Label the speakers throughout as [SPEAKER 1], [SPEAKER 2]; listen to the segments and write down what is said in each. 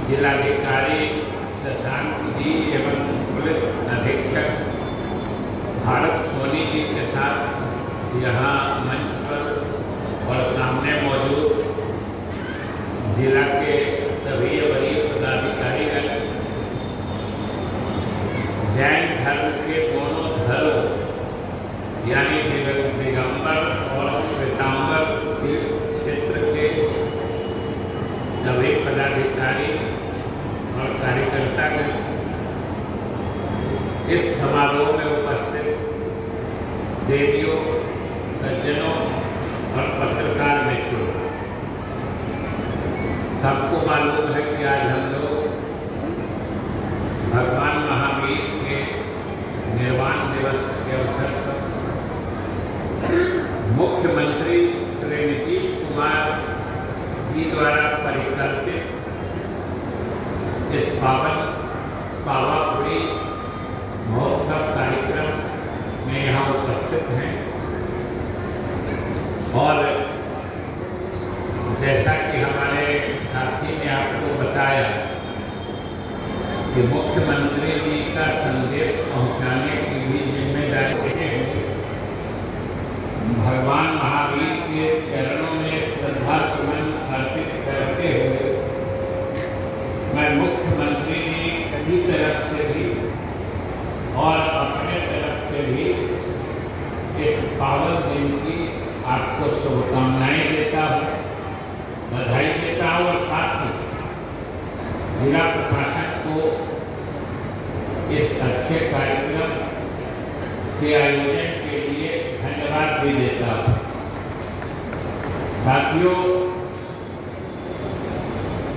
[SPEAKER 1] जिलाधिकारी शशांक जी एवं पुलिस अधीक्षक भारत सोनी जी के साथ यहाँ मंच पर और सामने मौजूद जिला के सभी वरीय पदाधिकारीगण, जैन धर्म के दोनों धर्म यानी दिगंबर और श्वेतांबर क्षेत्र के सभी पदाधिकारी और कार्यकर्तागण इस समारोह में उपस्थित देवियों, सज्जनों और पत्रकार मित्रों, सबको मालूम है कि आज हम लोग भगवान महावीर के निर्वाण दिवस के अवसर पर मुख्यमंत्री श्री नीतीश कुमार जी द्वारा परिकल्पित इस पावापुरी महोत्सव कार्यक्रम में यहाँ उपस्थित हैं। और जैसा कि हमारे साथी ने आपको बताया कि मुख्यमंत्री जी का संदेश पहुंचाने की भी जिम्मेदारी है। भगवान महावीर के चरणों में श्रद्धा सुमन अर्पित करते हुए मैं मुख्यमंत्री जी की तरफ से भी और अपने तरफ से भी इस पावन दिन की आपको शुभकामनाएं देता हूँ, बधाई देता हूँ और साथ ही जिला प्रशासन को इस अच्छे कार्यक्रम के आयोजन के लिए धन्यवाद भी देता हूँ। साथियों,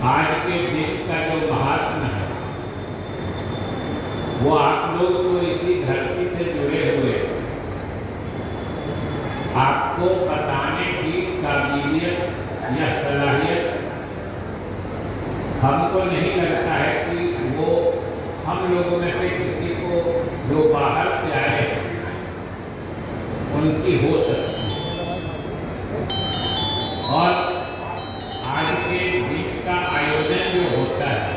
[SPEAKER 1] आज के दिन का जो महात्मा है वो आप लोग तो इसी धरती से जुड़े हुए आपको बताने की काबिलियत या सलाहियत हमको नहीं लगता है कि वो हम लोगों में से किसी को जो बाहर से आए उनकी हो सकती है। और आज के दिन का आयोजन जो होता है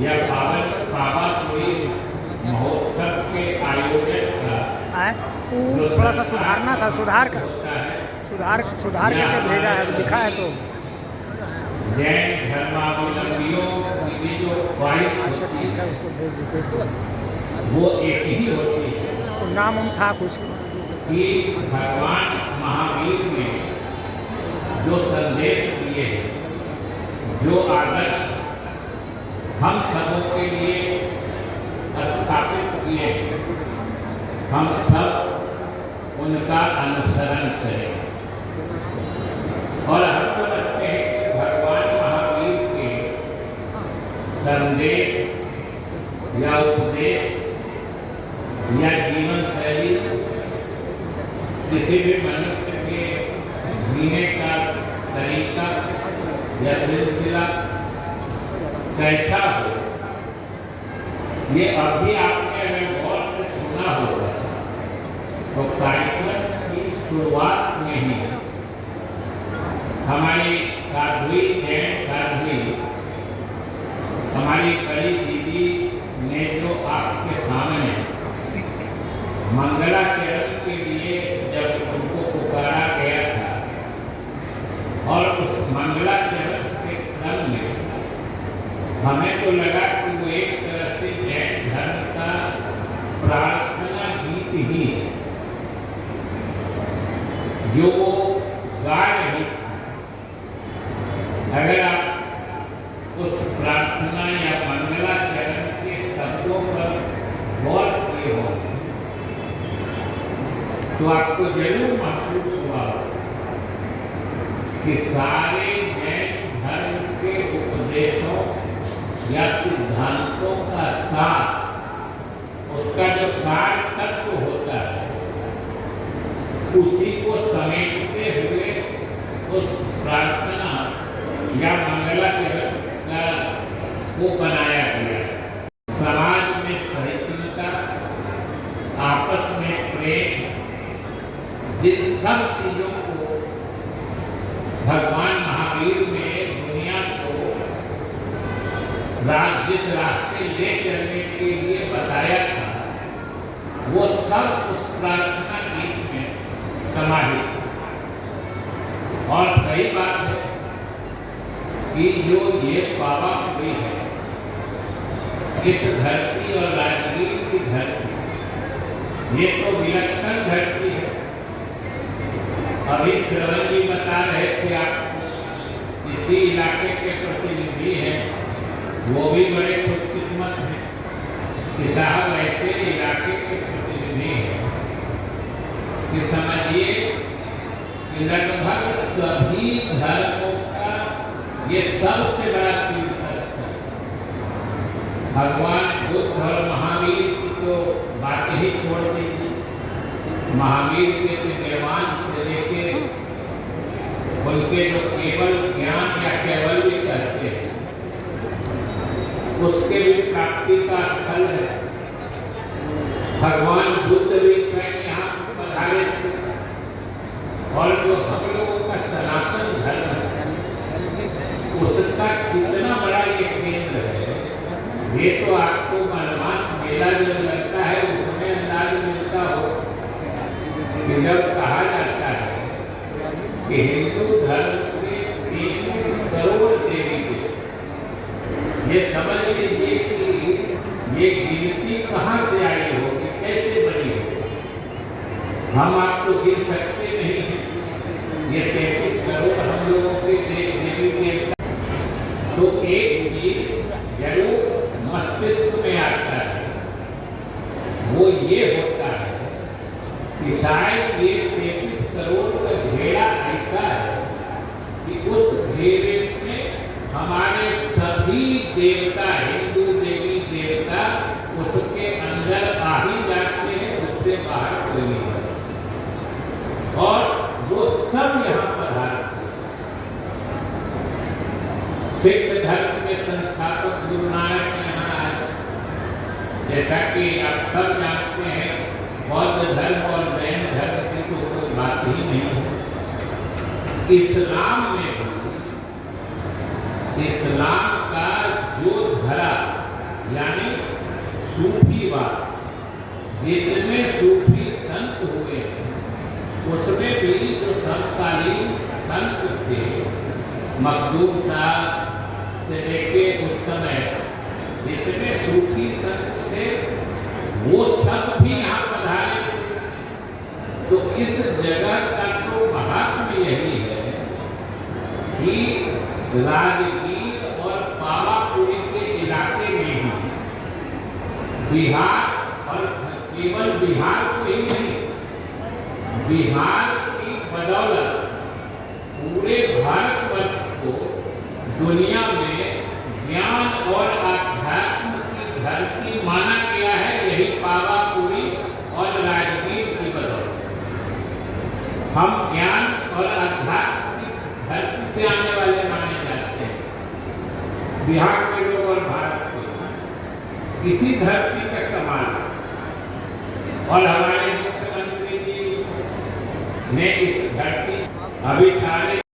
[SPEAKER 1] या पावापुरी महोत्सव के आयोजन का
[SPEAKER 2] थोड़ा सा सुधारना था, सुधार करके भेजा है, लिखा है तो
[SPEAKER 1] जैन धर्मावलंबियों की जो ख्वाहिश होती है
[SPEAKER 2] उसको
[SPEAKER 1] वो एक ही होती है
[SPEAKER 2] तो नाम था कुछ
[SPEAKER 1] कि भगवान महावीर ने जो संदेश दिए हैं, जो आदर्श हम सबों के लिए स्थापित किए, हम सब उनका अनुसरण करें। और हम समझते हैं कि भगवान महावीर के संदेश या उपदेश या जीवन शैली किसी भी मनुष्य के जीने का तरीका या सिलसिला कैसा हो, ये अभी आपने अगर गौर से सुना होगा तो कार्यक्रम की शुरुआत में ही हमारी साध्वी जैन साध्वी हमारी बड़ी दीदी ने जो आपके सामने मंगलाचरण के लिए जब उनको पुकारा गया था और उस मंगलाचरण के क्रम में हमें तो लगा कि वो एक तरह से जैन धर्म का प्रार्थना गीत ही है जो वो गा रही थी। अगर आप उस प्रार्थना या मंगलाचरण के शब्दों पर गौर किए हो तो आपको जरूर महसूस हुआ कि सारे जैन धर्म के उपदेशों या सिद्धांतों का सार, उसका जो सार तत्व होता है उसी को समेटते हुए उस प्रार्थना या मंगलाचरण को बनाया गया। समाज में सहिष्णुता, आपस में प्रेम, जिन सब चीजों को भगवान महावीर ने दुनिया को जिस रास्ते ले चलने के लिए बताया था वो सब उस प्रार्थना गीत में समाहित। और सही बात है कि जो ये पावा हुई है इस धरती और राजगीर की धरती, ये तो विलक्षण धरती है। अभी श्रवण जी बता रहे थे आप इसी इलाके के प्रतिनिधि हैं, वो भी बड़े खुशकिस्मत हैं कि साहब ऐसे इलाके के प्रतिनिधि हैं कि समझिए कि लगभग सभी धर्मों का ये सबसे बड़ा तीर्थस्थल। भगवान बुद्ध और महावीर की तो बात ही छोड़ दीजिए। महावीर के निर्माण से लेके उनके जो केवल ज्ञान या कैवल्य करते हैं उसके भी प्राप्ति का स्थल है। भगवान बुद्ध भी स्वयं यहाँ पधारे थे। और जो हम लोगों का सनातन धर्म है उसका कितना बड़ा ये केंद्र है, ये तो आपको मनमास मेला जो लगता है उसमें अंदाज मिलता हो कि जब कहा जाता है कि हिंदू धर्म के 33 करोड़ देवी देवता, ये समझ लीजिए कि ये गिनती कहाँ से आई होगी, कैसे बनी होगी। हम आपको गिन सकते नहीं हैं। ये 33 करोड़ हम लोगों के देवी देवता। तो एक चीज जरूर मस्तिष्क में आता है, वो ये होता है कि शायद ये 33 करोड़ का घेरा ऐसा है कि उस घेरे में हमारे सभी देवता, हिंदू देवी देवता उसके अंदर आ ही जाते हैं, उससे बाहर कोई नहीं है। और वो सब यहाँ पधारते हैं। सिख धर्म के संस्थापक गुरु नानक यहाँ आए, जैसा कि आप सब जानते हैं। बौद्ध धर्म और जैन धर्म की तो कोई बात ही नहीं है। इस्लाम में इस्लाम का जो धरा यानी सूफीवाद, जितने सूफी संत हुए उसमें भी जो समकालीन संत थे, मखदूम साहब से लेके उस समय जितने सूफी संत थे वो सब भी यहाँ पधारे थे। तो इस जगह का तो महात्म्य यही है कि राजगीर और पावापुरी के इलाके में ही बिहार, और केवल बिहार को ही नहीं, बिहार की बदौलत पूरे भारतवर्ष को दुनिया में ज्ञान और आध्यात्म की धरती माना गया है। यही पावापुरी और राजगीर की बदौलत हम ज्ञान और आध्यात्म की धरती से आने वाले माने जाते हैं। बिहार के लोग और भारत के इसी धरती का कमाल है। और हमारे मुख्यमंत्री जी ने इस धरती अभी सारे